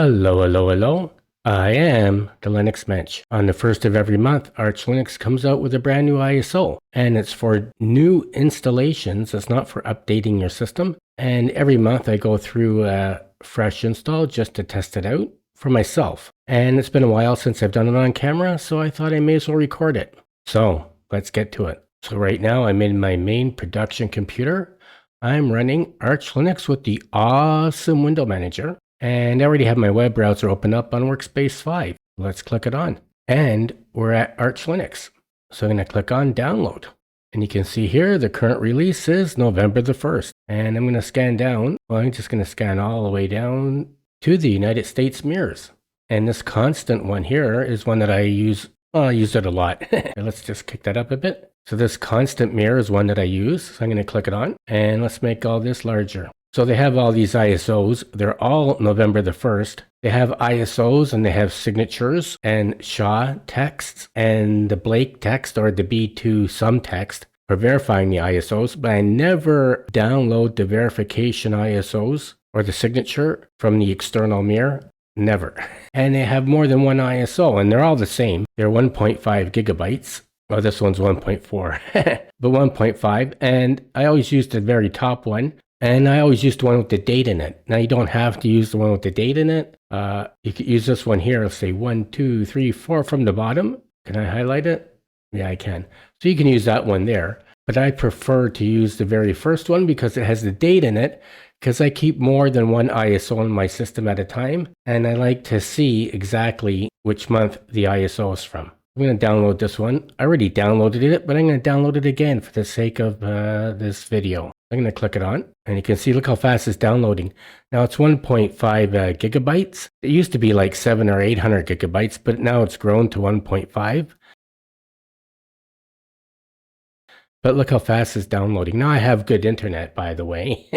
Hello, hello, hello. I am the Linux Mench. On the first of every month, Archinstall comes out with a brand new ISO, and it's for new installations. It's not for updating your system. And every month I go through a fresh install just to test it out for myself. And it's been a while since I've done it on camera, so I thought I may as well record it. So let's get to it. So right now I'm in my main production computer. I'm running Arch Linux with the awesome window manager. And I already have my web browser open up on Workspace 5. Let's click it on. And we're at Arch Linux. So I'm going to click on download. And you can see here the current release is November the 1st. And I'm going to scan down. Well, I'm just going to scan all the way down to the United States mirrors. And this constant one here is one that I use. Well, I use it a lot. Let's just kick that up a bit. So this constant mirror is one that I use. So I'm going to click it on. And let's make all this larger. So they have all these ISOs. They're all November the 1st. They have ISOs and they have signatures and SHA texts and the Blake text or the B2 sum text for verifying the ISOs. But I never download the verification ISOs or the signature from the external mirror. Never. And they have more than one ISO and they're all the same. They're 1.5 gigabytes. Well, this one's 1.4, but 1.5. And I always use the very top one. And I always use the one with the date in it. Now you don't have to use the one with the date in it. You could use this one here. Let's say 1, 2, 3, 4 from the bottom. Can I highlight it? Yeah, I can. So you can use that one there. But I prefer to use the very first one because it has the date in it. Because I keep more than one ISO in my system at a time. And I like to see exactly which month the ISO is from. I'm going to download this one. I already downloaded it, but I'm going to download it again for the sake of this video. I'm going to click it on, and you can see, look how fast it's downloading. Now it's 1.5 gigabytes. It used to be like 700 or 800 gigabytes, but now it's grown to 1.5. But look how fast it's downloading. Now I have good internet, by the way.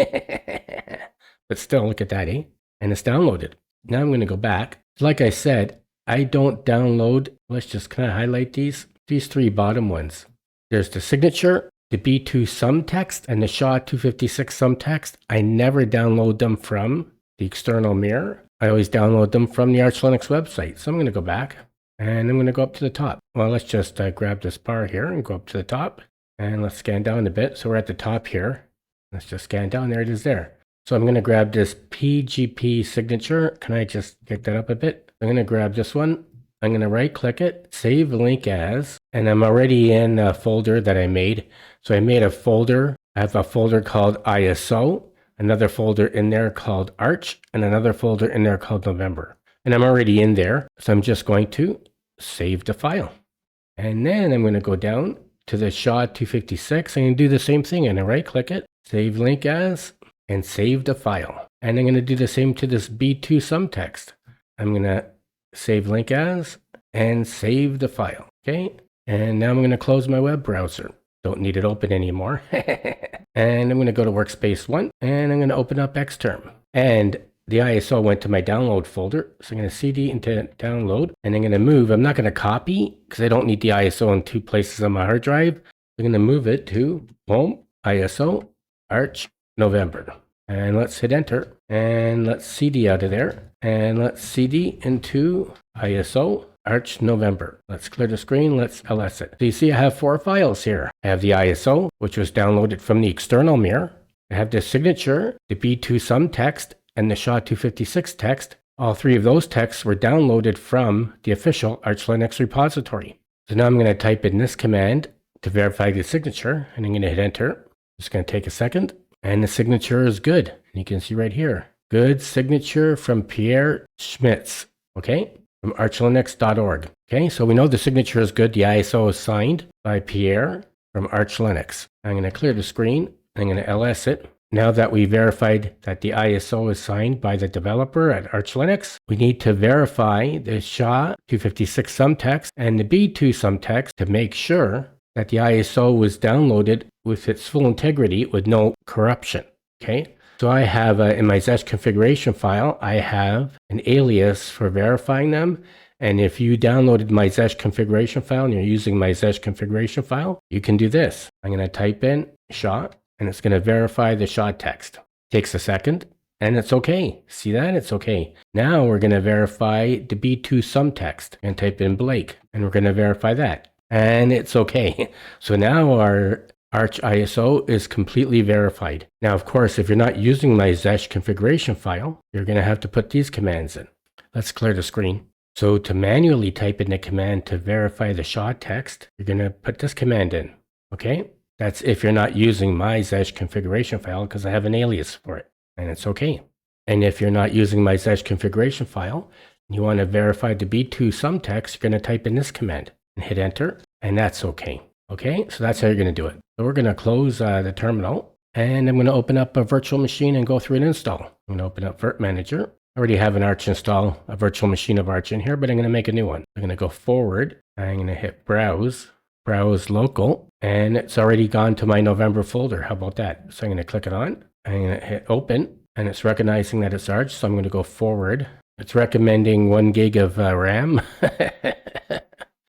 But still, look at that, eh? And it's downloaded. Now I'm going to go back. Like I said, I don't download. Let's just kind of highlight these three bottom ones. There's the signature, the B2 sum text, and the SHA-256 sum text. I never download them from the external mirror. I always download them from the Arch Linux website. So I'm going to go back and I'm going to go up to the top. Well, let's just grab this bar here and go up to the top. And let's scan down a bit. So we're at the top here. Let's just scan down. There it is there. So I'm going to grab this PGP signature. Can I just get that up a bit? I'm going to grab this one. I'm going to right click it, save link as, and I'm already in a folder that I made. So I made a folder. I have a folder called ISO, another folder in there called Arch, and another folder in there called November. And I'm already in there. So I'm just going to save the file. And then I'm going to go down to the SHA-256 and do the same thing. And I right click it, save link as, and save the file. And I'm going to do the same to this B2 sum text. I'm going to save link as and save the file. Okay. And now I'm going to close my web browser. Don't need it open anymore. And I'm going to go to Workspace 1 and I'm going to open up Xterm. And the ISO went to my download folder. So I'm going to CD into download and I'm going to move. I'm not going to copy because I don't need the ISO in two places on my hard drive. I'm going to move it to home, ISO, Arch, November. And let's hit enter and let's CD out of there. And let's CD into ISO, Arch November. Let's clear the screen. Let's ls it. So you see I have 4 files here. I have the ISO, which was downloaded from the external mirror. I have the signature, the B2 sum text, and the SHA-256 text. All 3 of those texts were downloaded from the official Arch Linux repository. So now I'm going to type in this command to verify the signature, and I'm going to hit enter. It's going to take a second. And the signature is good. And you can see right here. Good signature from Pierre Schmitz. Okay. From archlinux.org. Okay. So we know the signature is good. The ISO is signed by Pierre from Arch Linux. I'm going to clear the screen. I'm going to ls it. Now that we verified that the ISO is signed by the developer at Arch Linux, we need to verify the SHA-256 sum text and the B2 sum text to make sure that the ISO was downloaded with its full integrity with no corruption. Okay. So I have in my Zesh configuration file, I have an alias for verifying them. And if you downloaded my Zesh configuration file and you're using my Zesh configuration file, you can do this. I'm going to type in SHA and it's going to verify the SHA text. Takes a second. and it's okay. See that? It's okay. Now we're going to verify the B2 sum text and type in Blake, and we're going to verify that. And it's okay. So now our Arch ISO is completely verified. Now, of course, if you're not using my Zesh configuration file, you're going to have to put these commands in. Let's clear the screen. So to manually type in the command to verify the SHA text, you're going to put this command in. Okay? That's if you're not using my Zesh configuration file, because I have an alias for it. And it's okay. And if you're not using my Zesh configuration file, and you want to verify the B2 sum text, you're going to type in this command and hit enter, and that's okay. Okay, so that's how you're going to do it. So we're going to close the terminal, and I'm going to open up a virtual machine and go through an install. I'm going to open up Virt-Manager. I already have an Archinstall, a virtual machine of Arch in here, but I'm going to make a new one. I'm going to go forward. I'm going to hit browse local, and it's already gone to my November folder. How about that? So I'm going to click it on. I'm going to hit open, and it's recognizing that it's Arch, so I'm going to go forward. It's recommending 1 gig of RAM.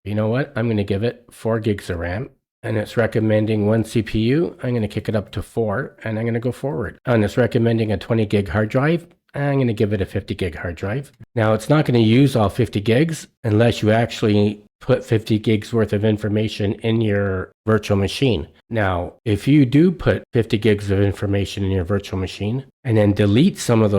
You know what? I'm going to give it 4 gigs of RAM. And it's recommending 1 CPU. I'm going to kick it up to 4, and I'm going to go forward. And it's recommending a 20 gig hard drive. I'm going to give it a 50 gig hard drive. Now, it's not going to use all 50 gigs unless you actually put 50 gigs worth of information in your virtual machine. Now, if you do put 50 gigs of information in your virtual machine and then delete some of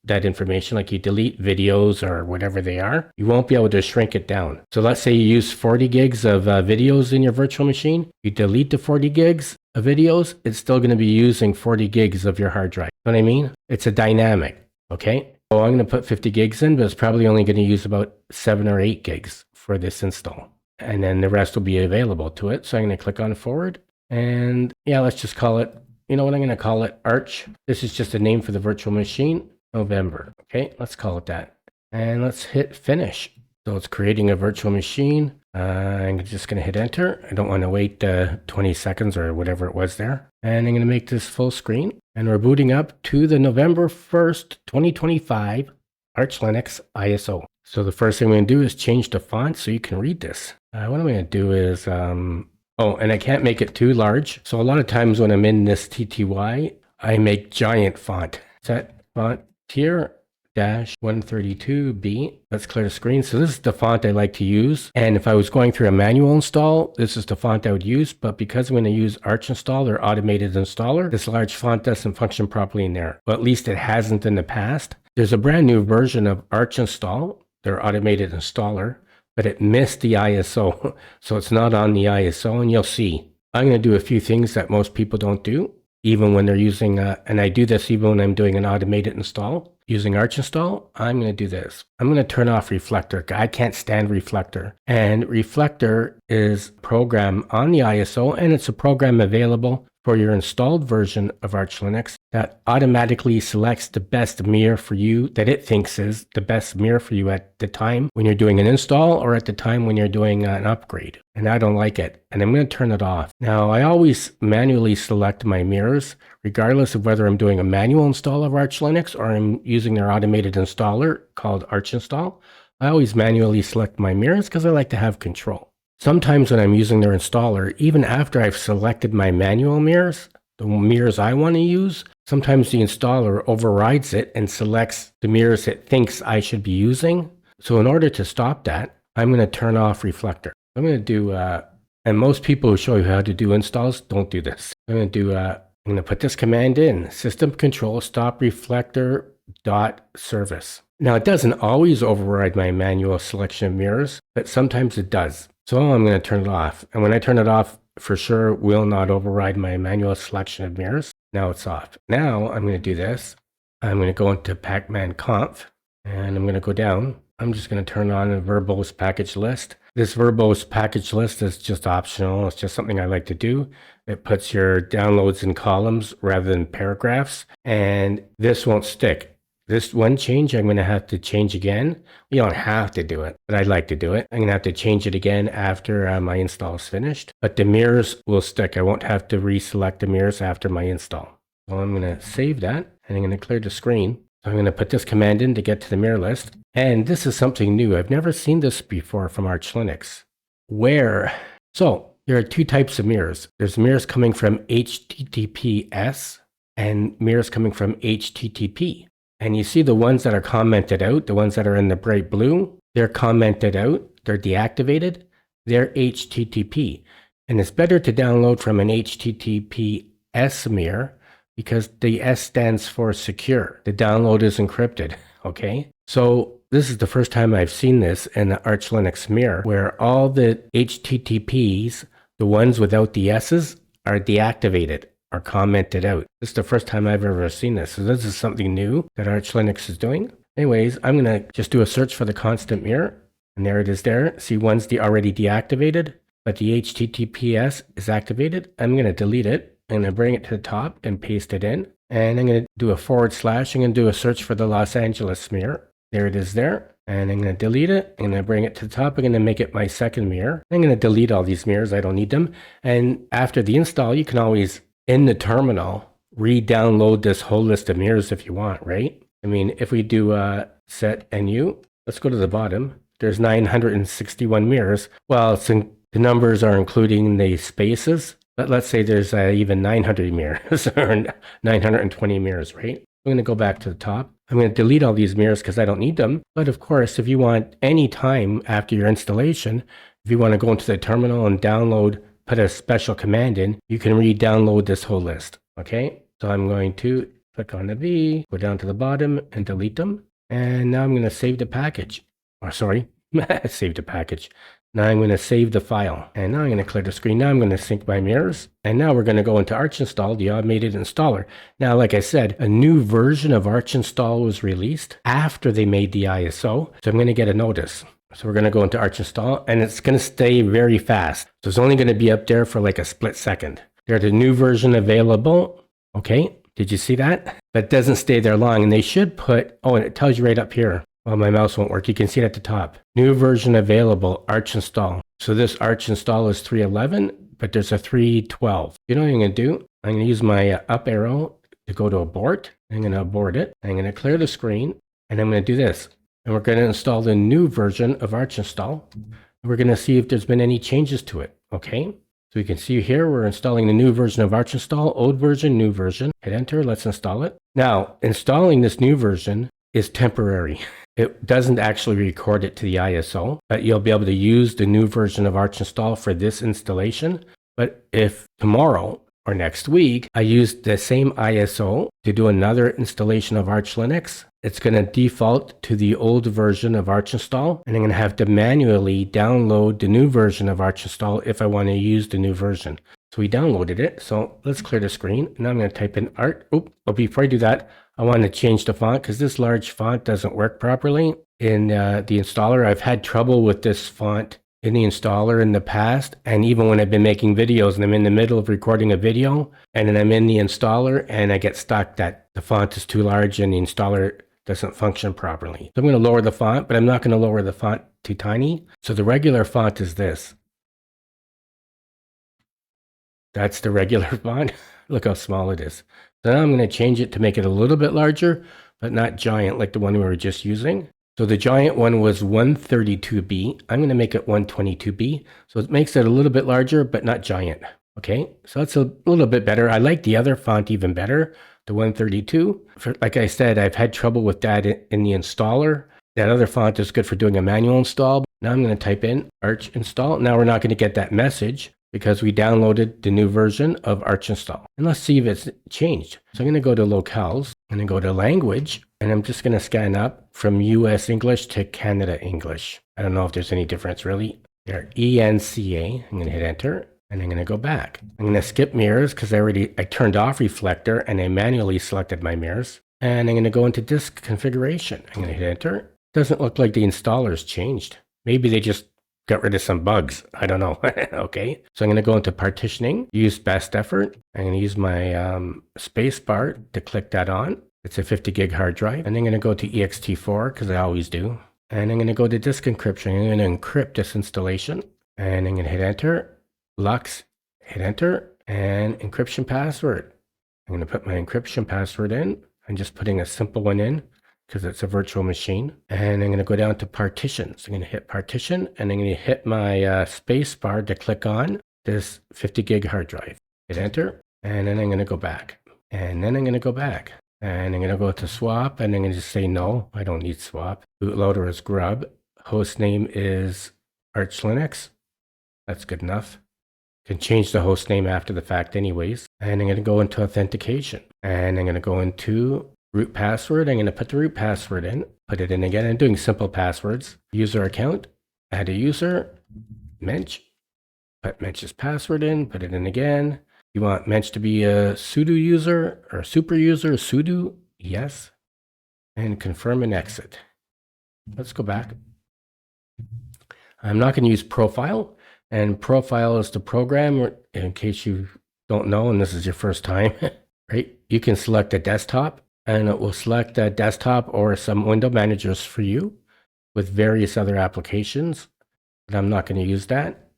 that information, like you delete videos or whatever they are, you won't be able to shrink it down. So let's say you use 40 gigs of videos in your virtual machine. You delete the 40 gigs of videos, it's still going to be using 40 gigs of your hard drive. You know what I mean? It's a dynamic. Okay, so I'm going to put 50 gigs in, but it's probably only going to use about 7 or 8 gigs for this install. And then the rest will be available to it. So I'm going to click on forward. And yeah, let's just call it, you know what, I'm going to call it Arch. This is just a name for the virtual machine, November. Okay, let's call it that. And let's hit finish. So it's creating a virtual machine. I'm just going to hit enter. I don't want to wait 20 seconds or whatever it was there. And I'm going to make this full screen. And we're booting up to the November 1st, 2025 Arch Linux ISO. So the first thing we're going to do is change the font so you can read this. What I'm going to do is, oh, and I can't make it too large. So a lot of times when I'm in this TTY, I make giant font. Set font tier -132B. Let's clear the screen. So this is the font I like to use. And if I was going through a manual install, this is the font I would use. But because I'm going to use Archinstall or automated installer, this large font doesn't function properly in there. Well, at least it hasn't in the past. There's a brand new version of Archinstall, their automated installer, but it missed the ISO. So it's not on the ISO, and you'll see. I'm going to do a few things that most people don't do, even when they're using, and I do this even when I'm doing an automated install. Using Archinstall, I'm going to do this. I'm going to turn off Reflector. I can't stand Reflector. And Reflector is a program on the ISO, and it's a program available for your installed version of Arch Linux that automatically selects the best mirror for you that it thinks is the best mirror for you at the time when you're doing an install or at the time when you're doing an upgrade. And I don't like it, and I'm going to turn it off. Now, I always manually select my mirrors, regardless of whether I'm doing a manual install of Arch Linux or I'm using their automated installer called Archinstall. I always manually select my mirrors because I like to have control. Sometimes when I'm using their installer, even after I've selected my manual mirrors, the mirrors I want to use, sometimes the installer overrides it and selects the mirrors it thinks I should be using. So in order to stop that, I'm going to turn off Reflector. I'm going to do, and most people who show you how to do installs don't do this. I'm going to put this command in, system control stop reflector dot service. Now it doesn't always override my manual selection of mirrors, but sometimes it does. So I'm going to turn it off. And when I turn it off, for sure will not override my manual selection of mirrors. Now it's off. Now I'm going to do this. I'm going to go into pacman conf, and I'm going to go down. I'm just going to turn on a verbose package list. This verbose package list is just optional. It's just something I like to do. It puts your downloads in columns rather than paragraphs, and this won't stick. This one change I'm going to have to change again. You don't have to do it, but I'd like to do it. I'm going to have to change it again after my install is finished, but the mirrors will stick. I won't have to reselect the mirrors after my install. So I'm going to save that, and I'm going to clear the screen. So I'm going to put this command in to get to the mirror list. And this is something new. I've never seen this before from Arch Linux. So there are two types of mirrors. There's mirrors coming from HTTPS and mirrors coming from HTTP. And you see the ones that are commented out, the ones that are in the bright blue, they're commented out, they're deactivated, they're HTTP. And it's better to download from an HTTPS mirror because the S stands for secure. The download is encrypted, okay? So this is the first time I've seen this in the archlinux mirror where all the HTTPs, the ones without the S's, are deactivated or commented out. This is the first time I've ever seen this. So this is something new that archlinux is doing. Anyways, I'm going to just do a search for the constant mirror. And there it is there. See, one's already deactivated, but the HTTPS is activated. I'm going to delete it. I'm going to bring it to the top and paste it in. And I'm going to do a /. I'm going to do a search for the Los Angeles mirror. There it is there. And I'm going to delete it. I'm going to bring it to the top. I'm going to make it my second mirror. I'm going to delete all these mirrors. I don't need them. And after the install, you can always, in the terminal, re-download this whole list of mirrors if you want, right? I mean, if we do set NU, let's go to the bottom. There's 961 mirrors. Well, the numbers are including the spaces. But let's say there's even 900 mirrors or 920 mirrors, right? I'm going to go back to the top. I'm going to delete all these mirrors because I don't need them. But of course, if you want any time after your installation, if you want to go into the terminal and download, put a special command in, you can re-download this whole list. Okay, so I'm going to click on the V, go down to the bottom and delete them. And now I'm going to save the package. Or sorry, save the package. Now I'm going to save the file. And now I'm going to clear the screen. Now I'm going to sync my mirrors. And now we're going to go into Archinstall, the automated installer. Now, like I said, a new version of Archinstall was released after they made the ISO. So I'm going to get a notice. So we're going to go into Archinstall and it's going to stay very fast. So it's only going to be up there for like a split second. There's a new version available. Okay. Did you see that? But it doesn't stay there long. And they should put, oh, and it tells you right up here. Well, my mouse won't work. You can see it at the top. New version available, Archinstall. So this Archinstall is 3.11, but there's a 3.12. You know what I'm going to do? I'm going to use my up arrow to go to abort. I'm going to abort it. I'm going to clear the screen, and I'm going to do this. And we're going to install the new version of Archinstall. And we're going to see if there's been any changes to it. Okay? So you can see here, we're installing the new version of Archinstall, old version, new version. Hit enter. Let's install it. Now, installing this new version is temporary. It doesn't actually record it to the ISO, but you'll be able to use the new version of Archinstall for this installation. But if tomorrow or next week, I use the same ISO to do another installation of archlinux, it's going to default to the old version of Archinstall, and I'm going to have to manually download the new version of Archinstall if I want to use the new version. So we downloaded it. So let's clear the screen. Now I'm going to type in art. Oh, before I do that, I want to change the font because this large font doesn't work properly in the installer. I've had trouble with this font in the installer in the past. And even when I've been making videos and I'm in the middle of recording a video and then I'm in the installer and I get stuck that the font is too large and the installer doesn't function properly. So I'm going to lower the font, but I'm not going to lower the font too tiny. So the regular font is this. That's the regular font. Look how small it is. So now I'm going to change it to make it a little bit larger, but not giant like the one we were just using. So the giant one was 132B. I'm going to make it 122B. So it makes it a little bit larger, but not giant. Okay, so that's a little bit better. I like the other font even better, the 132. Like I said, I've had trouble with that in the installer. That other font is good for doing a manual install. Now I'm going to type in Archinstall. Now we're not going to get that message because we downloaded the new version of Archinstall. And let's see if it's changed. So I'm going to go to locales. I'm going to go to language. And I'm just going to scan up from US English to Canada English. I don't know if there's any difference really. There, ENCA. I'm going to hit enter. And I'm going to go back. I'm going to skip mirrors because I turned off reflector and I manually selected my mirrors. And I'm going to go into disk configuration. I'm going to hit enter. Doesn't look like the installer's changed. Maybe they just got rid of some bugs. I don't know. Okay. So I'm going to go into partitioning, use best effort. I'm going to use my space bar to click that on. It's a 50 gig hard drive. And I'm going to go to ext4 because I always do. And I'm going to go to disk encryption. I'm going to encrypt this installation. And I'm going to hit enter. Lux, hit enter, and encryption password. I'm going to put my encryption password in. I'm just putting a simple one in because it's a virtual machine. And I'm going to go down to partitions. I'm going to hit partition, and I'm going to hit my space bar to click on this 50 gig hard drive. Hit enter, and then I'm going to go back. And then I'm going to go back. And I'm going to go to swap, and I'm going to just say no, I don't need swap. Bootloader is grub. Host name is archlinux. That's good enough. Can change the host name after the fact anyways. And I'm going to go into authentication. And I'm going to go into root password. I'm going to put the root password in, put it in again. I'm doing simple passwords. User account, add a user, Mench. Put Mench's password in, put it in again. You want Mench to be a sudo user or super user, sudo, yes. And confirm and exit. Let's go back. I'm not going to use profile. And profile is the program, in case you don't know, and this is your first time, right? You can select a desktop, and it will select a desktop or some window managers for you with various other applications. But I'm not going to use that.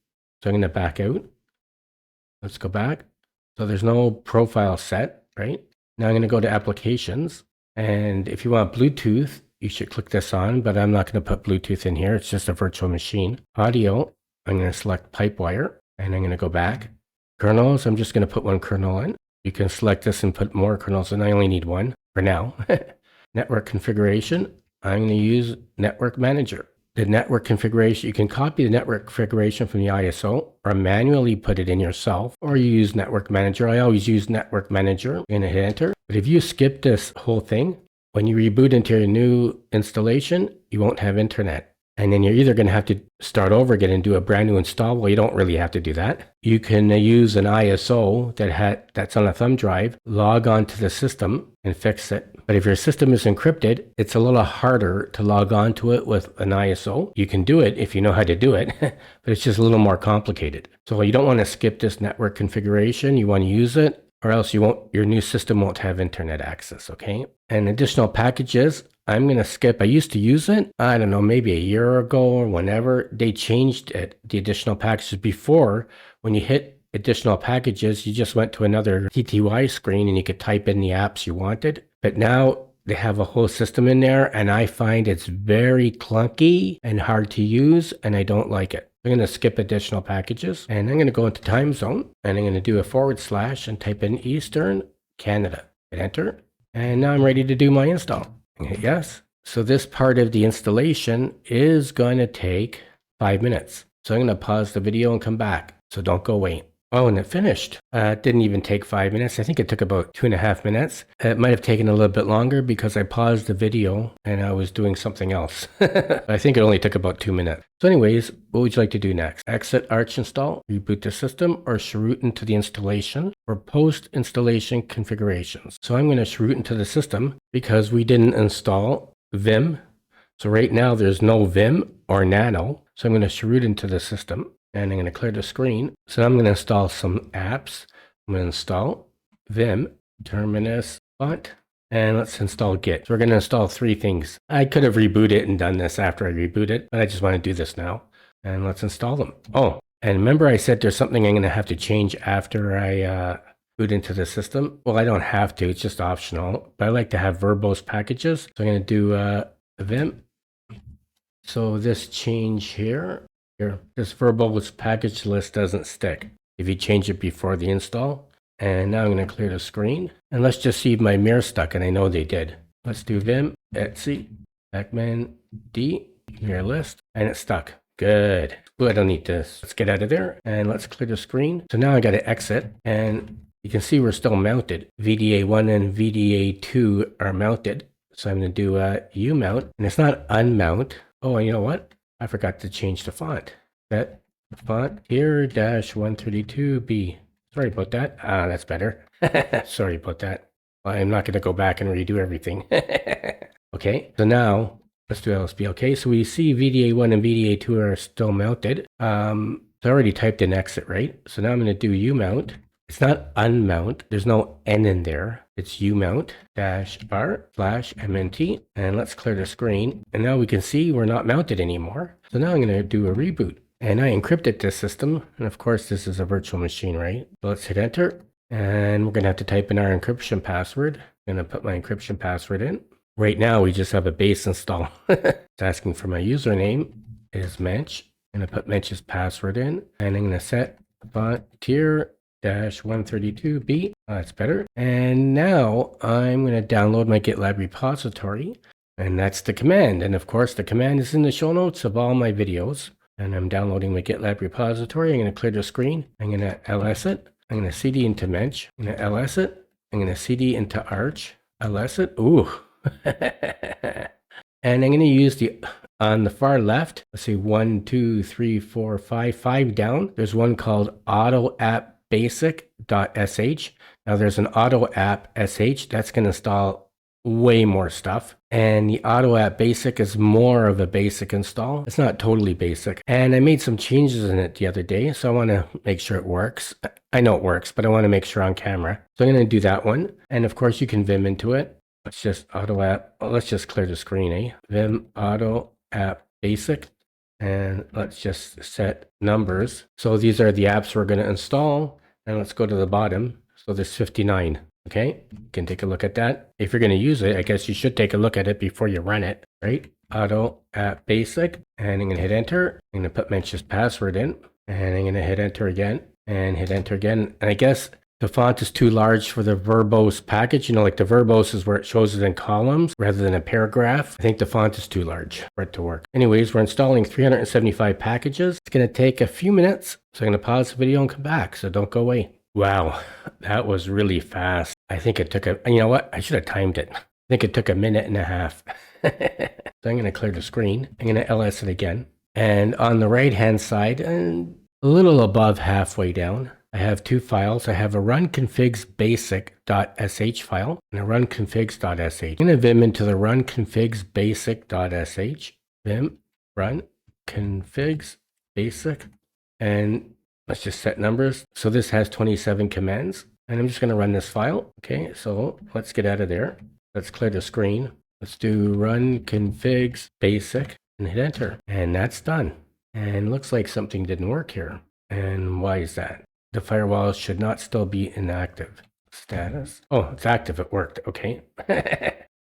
So I'm going to back out. Let's go back. So there's no profile set, right? Now I'm going to go to applications. And if you want Bluetooth, you should click this on, but I'm not going to put Bluetooth in here. It's just a virtual machine. Audio, I'm going to select Pipewire, and I'm going to go back. Kernels, I'm just going to put one kernel in. You can select this and put more kernels, and I only need one for now. Network configuration, I'm going to use Network Manager. The network configuration, you can copy the network configuration from the ISO or manually put it in yourself, or you use Network Manager. I always use Network Manager. I'm going to hit enter. But if you skip this whole thing, when you reboot into your new installation, you won't have internet. And then you're either going to have to start over again and do a brand new install. Well, you don't really have to do that. You can use an ISO that's on a thumb drive, log on to the system and fix it. But if your system is encrypted, it's a little harder to log on to it with an ISO. You can do it if you know how to do it, but it's just a little more complicated. So you don't want to skip this network configuration. You want to use it, or else your new system won't have internet access, okay? And additional packages, I'm going to skip. I used to use it, I don't know, maybe a year ago or whenever. They changed it, the additional packages. Before, when you hit additional packages, you just went to another TTY screen and you could type in the apps you wanted. But now they have a whole system in there, and I find it's very clunky and hard to use, and I don't like it. I'm going to skip additional packages, and I'm going to go into time zone, and I'm going to do a / and type in Eastern Canada. Hit enter, and now I'm ready to do my install. Hit yes. So this part of the installation is going to take 5 minutes. So I'm going to pause the video and come back. So don't go away. Oh, and it finished. It didn't even take 5 minutes. I think it took about 2.5 minutes. It might have taken a little bit longer because I paused the video and I was doing something else. I think it only took about 2 minutes. So anyways, what would you like to do next? Exit Archinstall, reboot the system, or chroot into the installation, or post-installation configurations. So I'm going to chroot into the system because we didn't install Vim. So right now there's no Vim or Nano. So I'm going to chroot into the system. And I'm going to clear the screen. So I'm going to install some apps. I'm going to install Vim, Terminus, Font, and let's install Git. So we're going to install 3 things. I could have rebooted and done this after I reboot it, but I just want to do this now. And let's install them. Oh, and remember I said there's something I'm going to have to change after I boot into the system? Well, I don't have to. It's just optional. But I like to have verbose packages. So I'm going to do Vim. So this change here. This verbose package list doesn't stick if you change it before the install. And now I'm going to clear the screen. And let's just see if my mirror stuck, and I know they did. Let's do Vim, Etsy, Backman, D, mirror list, and it stuck. Good. Ooh, I don't need this. Let's get out of there, and let's clear the screen. So now I got to exit, and you can see we're still mounted. VDA1 and VDA2 are mounted. So I'm going to do U-mount, and it's not unmount. Oh, and you know what? I forgot to change the font. That font here -132B. Sorry about that. That's better. Sorry about that. I'm not going to go back and redo everything. Okay, so now let's do LSB. Okay, so we see VDA1 and VDA2 are still mounted. So I already typed in exit, right? So now I'm going to do U-mount. It's not unmount. There's no N in there. It's umount -r/mnt. And let's clear the screen. And now we can see we're not mounted anymore. So now I'm going to do a reboot. And I encrypted this system. And of course, this is a virtual machine, right? So let's hit enter. And we're going to have to type in our encryption password. I'm going to put my encryption password in. Right now, we just have a base install. It's asking for my username. It is Mench. I'm going to put Mench's password in. And I'm going to set font tier -132B. That's better. And now I'm going to download my GitLab repository, and that's the command. And of course, the command is in the show notes of all my videos. And I'm downloading my GitLab repository. I'm going to clear the screen. I'm going to ls it. I'm going to cd into Mench. I'm going to ls it. I'm going to cd into Arch. ls it. Ooh. And I'm going to use on the far left, let's see, 1, 2, 3, 4, 5 down. There's one called auto app basic.sh. Now there's an auto app sh that's going to install way more stuff. And the auto app basic is more of a basic install. It's not totally basic. And I made some changes in it the other day, so I want to make sure it works. I know it works, but I want to make sure on camera. So I'm going to do that one. And of course you can Vim into it. Let's just auto app. Well, let's just clear the screen, eh? Vim auto app basic. And let's just set numbers. So these are the apps we're going to install. And let's go to the bottom. So there's 59. Okay, you can take a look at that. If you're going to use it, I guess you should take a look at it before you run it, right? Auto app basic. And I'm going to hit enter. I'm going to put Mench's password in. And I'm going to hit enter again. And hit enter again. And I guess the font is too large for the verbose package. You know, like the verbose is where it shows it in columns rather than a paragraph. I think the font is too large for it to work. Anyways, we're installing 375 packages. It's going to take a few minutes. So I'm going to pause the video and come back. So don't go away. Wow, that was really fast. I think it took you know what? I should have timed it. I think it took a minute and a half. So I'm going to clear the screen. I'm going to ls it again. And on the right-hand side, and a little above halfway down, I have two files. I have a runconfigs basic.sh file and a runconfigs.sh. I'm going to vim into the runconfigs basic.sh. Vim run configs basic. And let's just set numbers. So this has 27 commands. And I'm just going to run this file. Okay, so let's get out of there. Let's clear the screen. Let's do run configs basic and hit enter. And that's done. And looks like something didn't work here. And why is that? The firewall should not still be inactive. Status. Oh, it's active. It worked. Okay.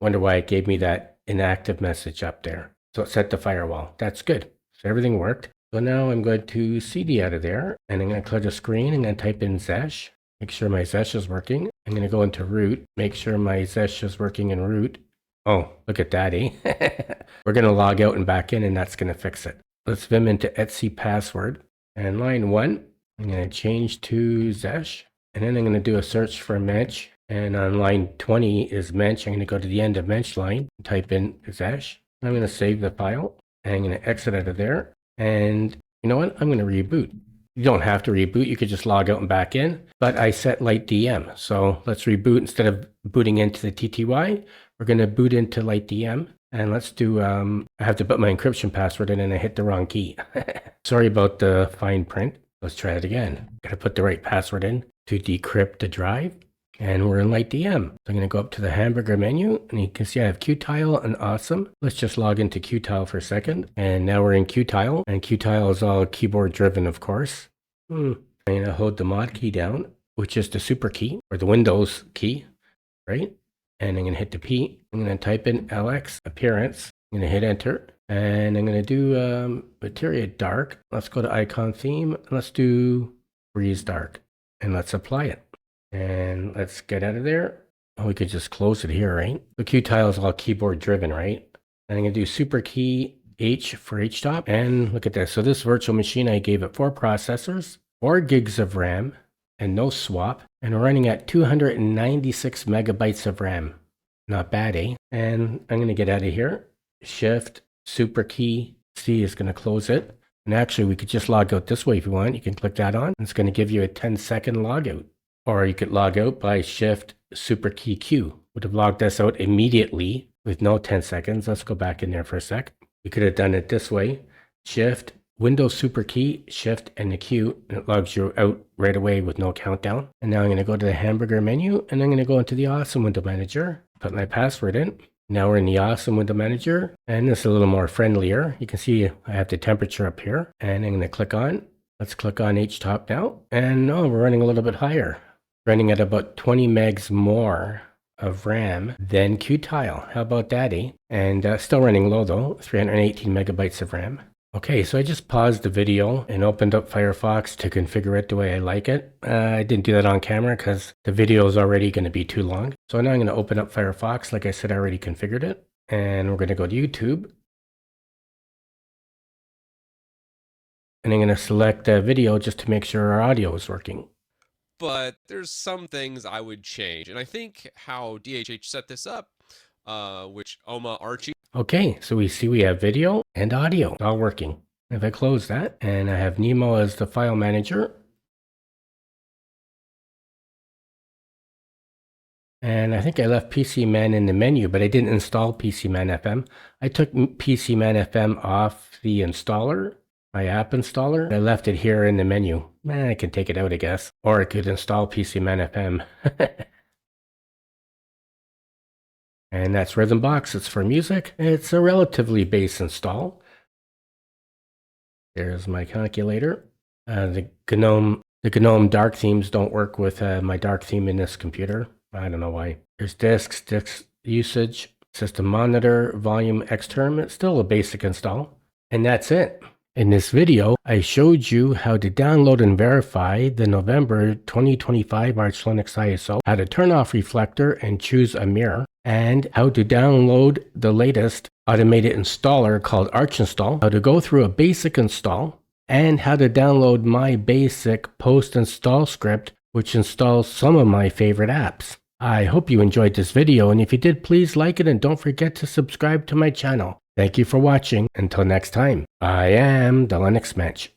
Wonder why it gave me that inactive message up there. So it set the firewall. That's good. So everything worked. So now I'm going to cd out of there. And I'm going to clear the screen. I'm going to type in Zesh. Make sure my Zesh is working. I'm going to go into root. Make sure my Zesh is working in root. Oh, look at that, eh? We're going to log out and back in, and that's going to fix it. Let's vim into etc password. And line 1. I'm going to change to Zesh, and then I'm going to do a search for Mench. And on line 20 is Mench. I'm going to go to the end of Mench line, type in Zesh. I'm going to save the file, and I'm going to exit out of there. And you know what? I'm going to reboot. You don't have to reboot. You could just log out and back in. But I set light DM. So let's reboot. Instead of booting into the TTY, we're going to boot into light DM. And let's do, I have to put my encryption password in and I hit the wrong key. Sorry about the fine print. Let's try it again. Got to put the right password in to decrypt the drive. And we're in light DM. So I'm going to go up to the hamburger menu, and you can see I have Qtile and Awesome. Let's just log into Qtile for a second. And now we're in Qtile, and Qtile is all keyboard driven, of course. I'm going to hold the mod key down, which is the super key, or the Windows key, right? And I'm going to hit the P. I'm going to type in LX appearance. I'm going to hit enter. And I'm going to do Materia Dark. Let's go to Icon Theme. Let's do Breeze Dark. And let's apply it. And let's get out of there. Oh, we could just close it here, right? The Qtile is all keyboard driven, right? And I'm going to do super key H for HTOP. And look at this. So this virtual machine, I gave it 4 processors, 4 gigs of RAM, and no swap. And we're running at 296 megabytes of RAM. Not bad, eh? And I'm going to get out of here. Shift, super key, C is going to close it. And actually, we could just log out this way if you want. You can click that on. It's going to give you a 10-second logout. Or you could log out by Shift, super key Q. Would have logged us out immediately with no 10 seconds. Let's go back in there for a sec. We could have done it this way. Shift, Windows super key, Shift, and the Q. And it logs you out right away with no countdown. And now I'm going to go to the hamburger menu. And I'm going to go into the Awesome Window Manager. Put my password in. Now we're in the Awesome Window Manager, and this is a little more friendlier. You can see I have the temperature up here, and I'm going to click on. Let's click on HTOP now, and we're running a little bit higher. Running at about 20 megs more of RAM than Qtile. How about that, eh? And still running low though, 318 megabytes of RAM. Okay, so I just paused the video and opened up Firefox to configure it the way I like it. I didn't do that on camera because the video is already going to be too long. So now I'm going to open up Firefox. Like I said, I already configured it. And we're going to go to YouTube. And I'm going to select the video just to make sure our audio is working. But there's some things I would change. And I think how DHH set this up, which Archie. Okay, so we see we have video and audio all working. If I close that, and I have Nemo as the file manager. And I think I left PCMan in the menu, but I didn't install PCMan FM. I took PCMan FM off the installer, my app installer. I left it here in the menu. I can take it out, I guess. Or I could install PCMan FM. And that's Rhythmbox. It's for music. It's a relatively base install. There's my calculator. The GNOME dark themes don't work with my dark theme in this computer. I don't know why. There's disks, disk usage, system monitor, volume, xterm. It's still a basic install. And that's it. In this video, I showed you how to download and verify the November 2025 ArchLinux ISO, how to turn off Reflector and choose a mirror, and how to download the latest automated installer called Archinstall, how to go through a basic install, and how to download my basic post-install script, which installs some of my favorite apps. I hope you enjoyed this video, and if you did, please like it and don't forget to subscribe to my channel. Thank you for watching. Until next time, I am the Linux Mench.